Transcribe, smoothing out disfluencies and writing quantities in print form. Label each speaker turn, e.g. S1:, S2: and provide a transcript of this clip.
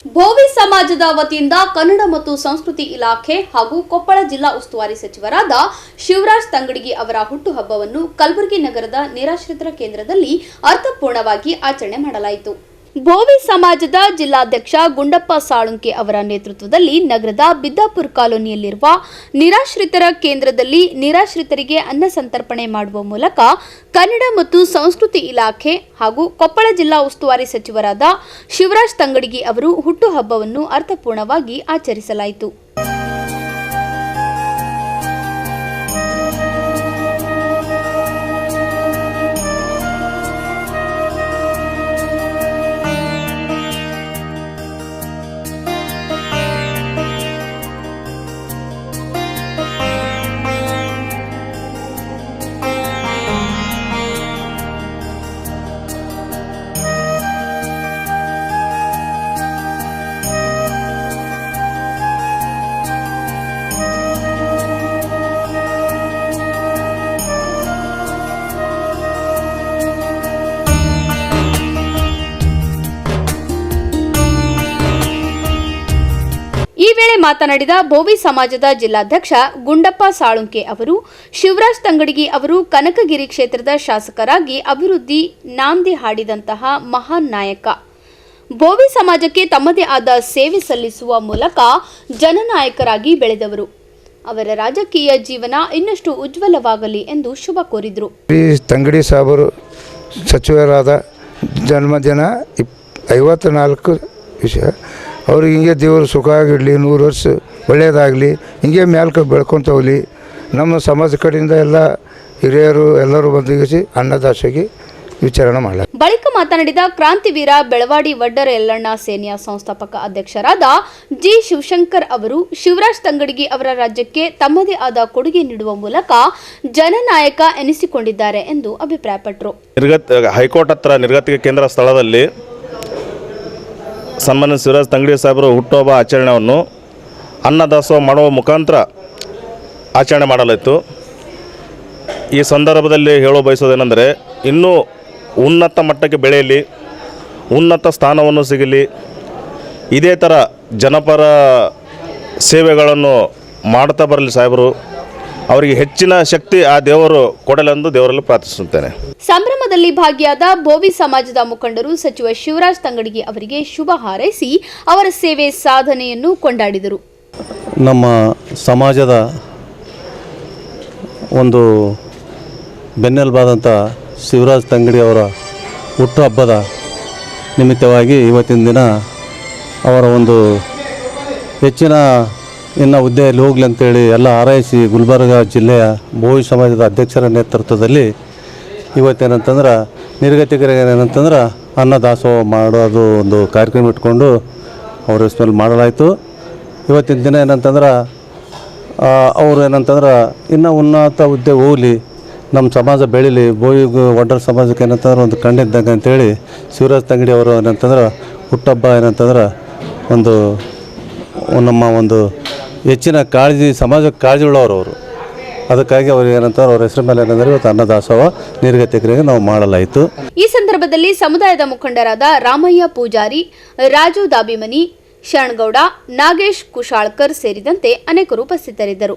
S1: ಭೋವಿ ಸಮಾಜದ ವತಿಯಿಂದ ಕನ್ನಡ ಮತ್ತು ಸಂಸ್ಕೃತಿ ಇಲಾಖೆ ಹಾಗೂ ಕೊಪ್ಪಳ ಜಿಲ್ಲಾ ಉಸ್ತುವಾರಿ ಸಚಿವರಾದ ಶಿವರಾಜ್ ತಂಗಡಗಿ ಅವರ ಹುಟ್ಟುಹಬ್ಬವನ್ನು ಕಲಬುರಗಿ ನಗರದ ನಿರಾಶ್ರಿತರ ಕೇಂದ್ರದಲ್ಲಿ ಅರ್ಥಪೂರ್ಣವಾಗಿ ಆಚರಣೆ ಮಾಡಲಾಯಿತು. ಭೋವಿ ಸಮಾಜದ ಜಿಲ್ಲಾಧ್ಯಕ್ಷ ಗುಂಡಪ್ಪ ಸಾಳುಂಕೆ ಅವರ ನೇತೃತ್ವದಲ್ಲಿ ನಗರದ ಬಿದ್ದಾಪುರ ಕಾಲೋನಿಯಲ್ಲಿರುವ ನಿರಾಶ್ರಿತರ ಕೇಂದ್ರದಲ್ಲಿ ನಿರಾಶ್ರಿತರಿಗೆ ಅನ್ನ ಸಂತರ್ಪಣೆ ಮಾಡುವ ಮೂಲಕ ಕನ್ನಡ ಮತ್ತು ಸಂಸ್ಕೃತಿ ಇಲಾಖೆ ಹಾಗೂ ಕೊಪ್ಪಳ ಜಿಲ್ಲಾ ಉಸ್ತುವಾರಿ ಸಚಿವರಾದ ಶಿವರಾಜ್ ತಂಗಡಗಿ ಅವರು ಹುಟ್ಟುಹಬ್ಬವನ್ನು ಅರ್ಥಪೂರ್ಣವಾಗಿ ಆಚರಿಸಲಾಯಿತು. ಈ ವೇಳೆ ಮಾತನಾಡಿದ ಭೋವಿ ಸಮಾಜದ ಜಿಲ್ಲಾಧ್ಯಕ್ಷ ಗುಂಡಪ್ಪ ಸಾಳುಂಕೆ ಅವರು ಶಿವರಾಜ್ ತಂಗಡಗಿ ಅವರು ಕನಕಗಿರಿ ಕ್ಷೇತ್ರದ ಶಾಸಕರಾಗಿ ಅಭಿವೃದ್ಧಿ ನಾಂದಿ ಹಾಡಿದಂತಹ ಮಹಾನ್ ನಾಯಕ. ಭೋವಿ ಸಮಾಜಕ್ಕೆ ತಮ್ಮದೇ ಆದ ಸೇವೆ ಸಲ್ಲಿಸುವ ಮೂಲಕ ಜನನಾಯಕರಾಗಿ ಬೆಳೆದವರು. ಅವರ ರಾಜಕೀಯ ಜೀವನ ಇನ್ನಷ್ಟು ಉಜ್ವಲವಾಗಲಿ ಎಂದು ಶುಭ ಕೋರಿದರು.
S2: ತಂಗಡಿ ಸಾಬರು ಸಚಿವರಾದ ಜನ್ಮದಿನ 54 ವಿಷಯ. ಅವ್ರಿಗೆ ಹಿಂಗೆ ದೇವರು ಸುಖ ಆಗಿರಲಿ, 100 ವರ್ಷ ಒಳ್ಳೆಯದಾಗಲಿ, ಹಿಂಗೆ ಮ್ಯಾಲ್ಕ ಬೆಳ್ಕೊತ ಹೋಗಲಿ. ನಮ್ಮ ಸಮಾಜ ಕಡೆಯಿಂದ ಎಲ್ಲ ಹಿರಿಯರು ಎಲ್ಲರೂ ಬಂದಿಗಿಸಿ ಅನ್ನದಾಸೋಗಿ ವಿಚಾರಣೆ ಮಾಡಲಾರ.
S1: ಬಳಿಕ ಮಾತನಾಡಿದ ಕ್ರಾಂತಿವೀರ ಬೆಳವಾಡಿ ವಡ್ಡರ ಯಲ್ಲಣ್ಣ ಸೇನೆಯ ಸಂಸ್ಥಾಪಕ ಅಧ್ಯಕ್ಷರಾದ ಜಿ ಶಿವಶಂಕರ್ ಅವರು ಶಿವರಾಜ್ ತಂಗಡಗಿ ಅವರ ರಾಜ್ಯಕ್ಕೆ ತಮ್ಮದೇ ಆದ ಕೊಡುಗೆ ನೀಡುವ ಮೂಲಕ ಜನನಾಯಕ ಎನಿಸಿಕೊಂಡಿದ್ದಾರೆ ಎಂದು ಅಭಿಪ್ರಾಯಪಟ್ಟರು.
S3: ಹೈಕೋರ್ಟ್ ಹತ್ರ ನಿರ್ಗತಿಕ ಕೇಂದ್ರ ಸ್ಥಳದಲ್ಲಿ ಸನ್ಮಾನ್ಯ ಶಿವರಾಜ್ ತಂಗಡಗಿ ಸಾಹೇಬರು ಹುಟ್ಟುಹಬ್ಬ ಆಚರಣೆಯನ್ನು ಅನ್ನದಾಸೋಹ ಮಾಡುವ ಮುಖಾಂತರ ಆಚರಣೆ ಮಾಡಲಾಯಿತು. ಈ ಸಂದರ್ಭದಲ್ಲಿ ಹೇಳೋ ಬಯಸೋದೇನೆಂದರೆ, ಇನ್ನೂ ಉನ್ನತ ಮಟ್ಟಕ್ಕೆ ಬೆಳೆಯಲಿ, ಉನ್ನತ ಸ್ಥಾನವನ್ನು ಸಿಗಲಿ, ಇದೇ ಥರ ಜನಪರ ಸೇವೆಗಳನ್ನು ಮಾಡ್ತಾ ಬರಲಿ ಸಾಹೇಬರು. ಅವರಿಗೆ ಹೆಚ್ಚಿನ ಶಕ್ತಿ ಆ ದೇವರು ಕೊಡಲೆಂದು ದೇವರಲ್ಲಿ ಪ್ರಾರ್ಥಿಸುತ್ತೇನೆ.
S1: ಸಂಭ್ರಮದಲ್ಲಿ ಭಾಗಿಯಾದ ಭೋವಿ ಸಮಾಜದ ಮುಖಂಡರು ಸಚಿವ ಶಿವರಾಜ್ ತಂಗಡಗಿ ಅವರಿಗೆ ಶುಭ ಹಾರೈಸಿ ಅವರ ಸೇವೆ ಸಾಧನೆಯನ್ನು ಕೊಂಡಾಡಿದರು.
S4: ನಮ್ಮ ಸಮಾಜದ ಒಂದು ಬೆನ್ನೆಲುಬಾದಂಥ ಶಿವರಾಜ್ ತಂಗಡಗಿ ಅವರ ಹುಟ್ಟುಹಬ್ಬದ ನಿಮಿತ್ತವಾಗಿ ಇವತ್ತಿನ ದಿನ ಅವರ ಒಂದು ಹೆಚ್ಚಿನ ಹುದ್ದೆಯಲ್ಲಿ ಹೋಗಲಿ ಅಂತೇಳಿ ಎಲ್ಲ ಹಾರೈಸಿ ಗುಲ್ಬರ್ಗ ಜಿಲ್ಲೆಯ ಭೋವಿ ಸಮಾಜದ ಅಧ್ಯಕ್ಷರ ನೇತೃತ್ವದಲ್ಲಿ ಇವತ್ತೇನಂತಂದ್ರೆ ನಿರ್ಗತಿಕರಿಗೆ ಏನಂತಂದ್ರೆ ಅನ್ನದಾಸೋಹ ಮಾಡೋದು ಒಂದು ಕಾರ್ಯಕ್ರಮ ಇಟ್ಕೊಂಡು ಅವ್ರ ಹೆಸರಲ್ಲಿ ಮಾಡಲಾಯಿತು. ಇವತ್ತಿನ ದಿನ ಏನಂತಂದ್ರೆ ಅವರು ಏನಂತಂದ್ರೆ ಇನ್ನೂ ಉನ್ನತ ಹುದ್ದೆ ಹೋಗಲಿ, ನಮ್ಮ ಸಮಾಜ ಬೆಳೀಲಿ, ಭೋವಿ ವಡ್ಡರ ಸಮಾಜಕ್ಕೆ ಏನಂತಂದ್ರೆ ಒಂದು ಕಣ್ಣಿದ್ದಂಗೆ ಅಂತೇಳಿ ಶಿವರಾಜ್ ತಂಗಡಿ ಅವರು ಏನಂತಂದ್ರೆ ಹುಟ್ಟುಹಬ್ಬ ಏನಂತಂದ್ರೆ ಒಂದು ನಮ್ಮ ಒಂದು ಹೆಚ್ಚಿನ ಕಾಳಜಿ, ಸಮಾಜಕ್ಕೆ ಕಾಳಜಿ ಉಳ್ಳವರು ಅವರು. ಅದಕ್ಕಾಗಿ ಅವ್ರಿಗೆ ಏನಂತಾರೆ ಅವ್ರ ಹೆಸರು ಮೇಲೆ ಏನಂದರೆ ಇವತ್ತು ಅನ್ನದಾಸೋಹ ನಿರ್ಗತಿಕರಿಗೆ ನಾವು ಮಾಡಲಾಯಿತು.
S1: ಈ ಸಂದರ್ಭದಲ್ಲಿ ಸಮುದಾಯದ ಮುಖಂಡರಾದ ರಾಮಯ್ಯ ಪೂಜಾರಿ, ರಾಜು ದಾಬಿಮನಿ, ಶರಣಗೌಡ, ನಾಗೇಶ್ ಕುಶಾಳ್ಕರ್ ಸೇರಿದಂತೆ ಅನೇಕರು ಉಪಸ್ಥಿತರಿದ್ದರು.